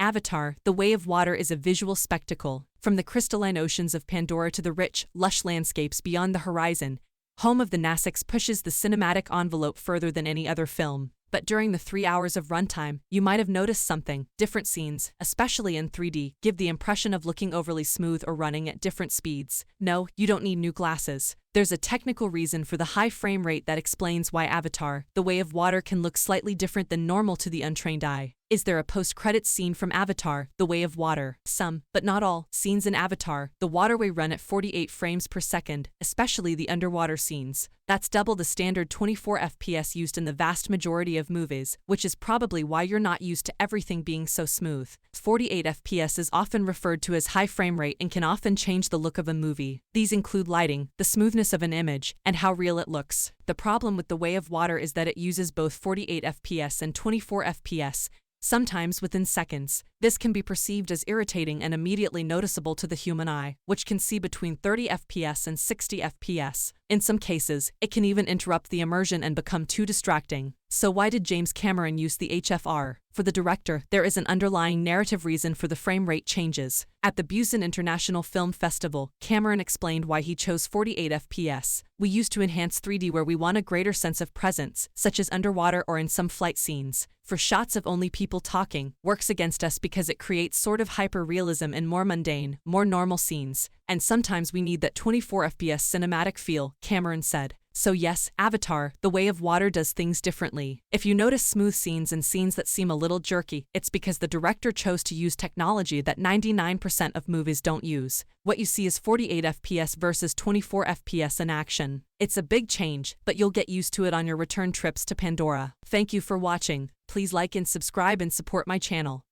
Avatar, The Way of Water is a visual spectacle. From the crystalline oceans of Pandora to the rich, lush landscapes beyond the horizon, Home of the Nassix pushes the cinematic envelope further than any other film. But during the 3 hours of runtime, you might have noticed something. Different scenes, especially in 3D, give the impression of looking overly smooth or running at different speeds. No, you don't need new glasses. There's a technical reason for the high frame rate that explains why Avatar, The Way of Water can look slightly different than normal to the untrained eye. Is there a post-credits scene from Avatar, The Way of Water? Some, but not all, scenes in Avatar, the waterway run at 48 frames per second, especially the underwater scenes. That's double the standard 24 FPS used in the vast majority of movies, which is probably why you're not used to everything being so smooth. 48 FPS is often referred to as high frame rate and can often change the look of a movie. These include lighting, the smoothness of an image, and how real it looks. The problem with The Way of Water is that it uses both 48 FPS and 24 FPS, sometimes within seconds. This can be perceived as irritating and immediately noticeable to the human eye, which can see between 30 FPS and 60 FPS. In some cases, it can even interrupt the immersion and become too distracting. So why did James Cameron use the HFR? For the director, there is an underlying narrative reason for the frame rate changes. At the Busan International Film Festival, Cameron explained why he chose 48 FPS. We used to enhance 3D where we want a greater sense of presence, such as underwater or in some flight scenes. For shots of only people talking, works against us because it creates sort of hyper-realism in more mundane, more normal scenes. And sometimes we need that 24 FPS cinematic feel, Cameron said. So yes, Avatar, The Way of Water does things differently. If you notice smooth scenes and scenes that seem a little jerky, it's because the director chose to use technology that 99% of movies don't use. What you see is 48 FPS versus 24 FPS in action. It's a big change, but you'll get used to it on your return trips to Pandora. Thank you for watching. Please like and subscribe and support my channel.